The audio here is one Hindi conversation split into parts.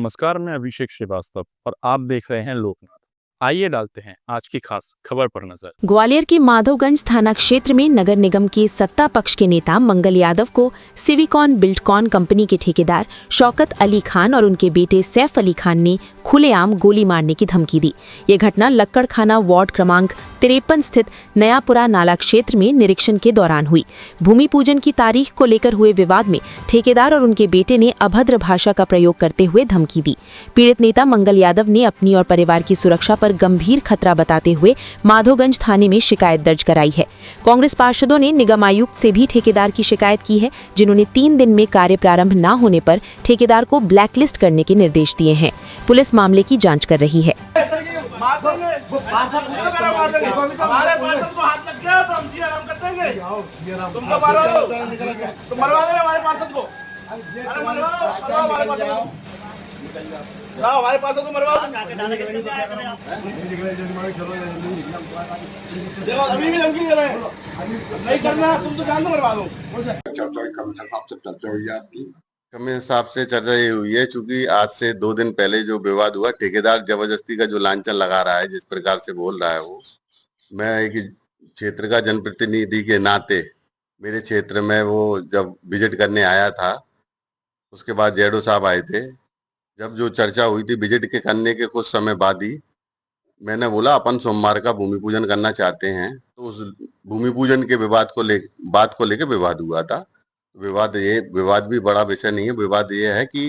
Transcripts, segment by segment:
नमस्कार, मैं अभिषेक श्रीवास्तव और आप देख रहे हैं लोकनाथ। आइए डालते हैं आज की खास खबर पर नजर। ग्वालियर के माधवगंज थाना क्षेत्र में नगर निगम के सत्ता पक्ष के नेता मंगल यादव को सिविकॉन बिल्डकॉन कंपनी के ठेकेदार शौकत अली खान और उनके बेटे सैफ अली खान ने खुलेआम गोली मारने की धमकी दी। ये घटना लक्कड़खाना वार्ड क्रमांक 53 स्थित नयापुरा नाला क्षेत्र में निरीक्षण के दौरान हुई। भूमि पूजन की तारीख को लेकर हुए विवाद में ठेकेदार और उनके बेटे ने अभद्र भाषा का प्रयोग करते हुए धमकी दी। पीड़ित नेता मंगल यादव ने अपनी और परिवार की सुरक्षा पर गंभीर खतरा बताते हुए माधोगंज थाने में शिकायत दर्ज कराई है। कांग्रेस पार्षदों ने निगम आयुक्त से भी ठेकेदार की शिकायत की है, जिन्होंने 3 दिन में कार्य प्रारंभ न होने पर ठेकेदार को ब्लैकलिस्ट करने के निर्देश दिए हैं। पुलिस मामले की जांच कर रही है। हमारे पास तो मरवा अभी भी धमकी दे रहे हैं, नहीं करना तुम तो जान दो, मरवा दो। कमिश्नर साहब से चर्चा ये हुई है, चूंकि आज से 2 दिन पहले जो विवाद हुआ, ठेकेदार जबरदस्ती का जो लांछन लगा रहा है, जिस प्रकार से बोल रहा है वो, मैं एक क्षेत्र का जनप्रतिनिधि के नाते मेरे क्षेत्र में वो जब विजिट करने आया था, उसके बाद जेडो साहब आए थे। जब जो चर्चा हुई थी विजिट के करने के कुछ समय बाद ही मैंने बोला अपन सोमवार का भूमि पूजन करना चाहते हैं, तो उस भूमि पूजन के बात को लेकर विवाद हुआ था। विवाद भी बड़ा विषय नहीं है। विवाद ये है कि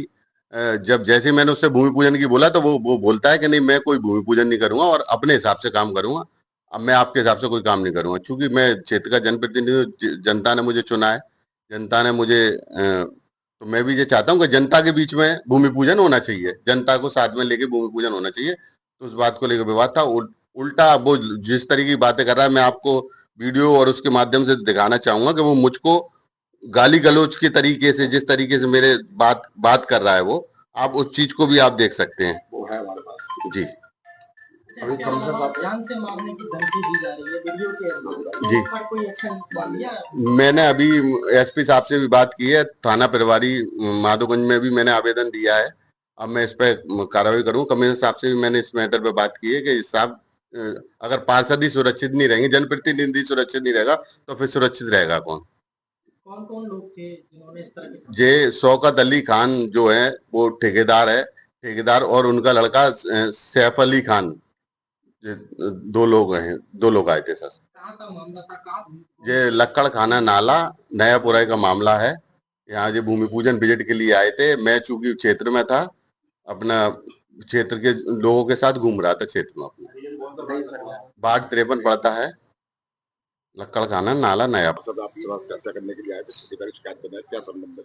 जब जैसे मैंने उससे भूमि पूजन की बोला तो वो बोलता है कि नहीं, मैं कोई भूमि पूजन नहीं करूंगा और अपने हिसाब से काम करूंगा। अब मैं आपके हिसाब से कोई काम नहीं करूंगा, चूंकि मैं क्षेत्र का जनप्रतिनिधि, जनता ने मुझे चुना है, जनता ने मुझे तो मैं भी ये चाहता हूँ कि जनता के बीच में भूमि पूजन होना चाहिए, जनता को साथ में लेके भूमि पूजन होना चाहिए। तो उस बात को लेकर विवाद था। उल्टा वो जिस तरीके की बातें कर रहा है, मैं आपको वीडियो और उसके माध्यम से दिखाना चाहूंगा कि वो मुझको गाली गलौज के तरीके से, जिस तरीके से मेरे बात कर रहा है वो, आप उस चीज को भी आप देख सकते हैं। वो है हमारे पास जी। अभी जान से मारने की धमकी दी जा रही है वीडियो के अंदर, जी पर कोई एक्शन? मैंने अभी एसपी साहब से भी बात की है, थाना प्रभारी माधोगंज में भी मैंने आवेदन दिया है। अब मैं इस पर कार्रवाई करूंगा। कमिश्नर साहब से भी मैंने इस मैटर पे बात की है कि साहब, अगर पार्षद ही सुरक्षित नहीं रहेंगे, जनप्रतिनिधि सुरक्षित नहीं रहेगा तो फिर सुरक्षित रहेगा कौन? कौन कौन लोग थे जिन्होंने इस तरह के? ये शौकत अली खान जो है वो ठेकेदार है, ठेकेदार, और उनका लड़का सैफ अली खान, ये 2 लोग आए थे सर। ये लक्कड़खाना नाला नयापुरा का मामला है। यहाँ ये भूमि पूजन विजिट के लिए आए थे। मैं चूंकि क्षेत्र में था, अपना क्षेत्र के लोगों के साथ घूम रहा था क्षेत्र में अपना। वार्ड 53 पड़ता है, लक्कड़खाना नाला नयापुरा। चर्चा करने के लिए आए थे, क्या संबंध?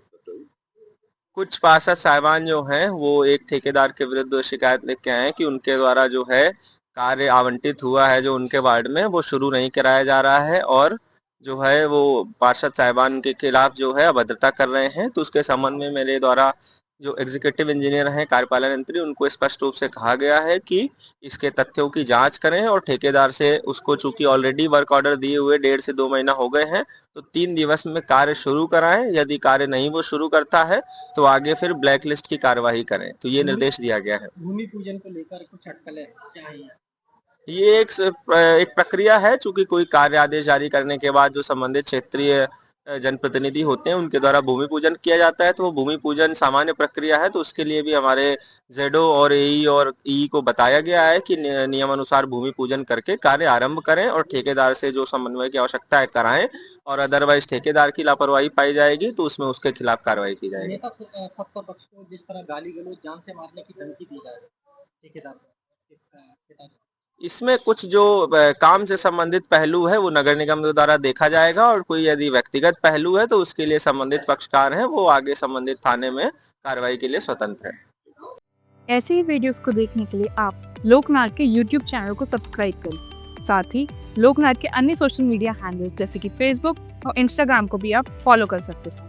कुछ पार्षद साहिबान जो हैं वो एक ठेकेदार के विरुद्ध शिकायत लेके के आए कि उनके द्वारा जो है कार्य आवंटित हुआ है जो उनके वार्ड में, वो शुरू नहीं कराया जा रहा है और जो है वो पार्षद साहिबान के खिलाफ जो है अभद्रता कर रहे हैं। तो उसके संबंध में मेरे द्वारा जो एग्जीक्यूटिव इंजीनियर हैं, कार्यपालन यंत्री, उनको स्पष्ट रूप से कहा गया है कि इसके तथ्यों की जांच करें और ठेकेदार से उसको, चूंकि ऑलरेडी वर्क ऑर्डर दिए हुए 1.5 से 2 महीना हो गए हैं, तो 3 दिवस में कार्य शुरू कराएं। यदि कार्य नहीं वो शुरू करता है तो आगे फिर ब्लैक लिस्ट की कार्यवाही करें। तो ये निर्देश दिया गया है। भूमि पूजन को लेकर कुछ अटकलें क्या है? ये एक प्रक्रिया है, चूंकि कोई कार्य आदेश जारी करने के बाद जो संबंधित क्षेत्रीय जनप्रतिनिधि होते हैं उनके द्वारा भूमि पूजन किया जाता है। तो वो भूमि पूजन सामान्य प्रक्रिया है, तो उसके लिए भी हमारे जेडो और एई और ई को बताया गया है कि नियमानुसार भूमि पूजन करके कार्य आरंभ करें और ठेकेदार से जो समन्वय की आवश्यकता है कराएं, और अदरवाइज ठेकेदार की लापरवाही पाई जाएगी तो उसमें उसके खिलाफ कार्रवाई की जाएगी। सत्ता पक्ष को जिस तरह गाली गलौज, जान से मारने की धमकी दी जा रही है ठेकेदार, इसमें कुछ जो काम से संबंधित पहलू है वो नगर निगम द्वारा देखा जाएगा, और कोई यदि व्यक्तिगत पहलू है तो उसके लिए संबंधित पक्षकार हैं, वो आगे संबंधित थाने में कार्रवाई के लिए स्वतंत्र है। ऐसे ही वीडियोस को देखने के लिए आप लोकनाथ के यूट्यूब चैनल को सब्सक्राइब करें। साथ ही लोकनाथ के अन्य सोशल मीडिया हैंडल जैसे कि फेसबुक और इंस्टाग्राम को भी आप फॉलो कर सकते हैं।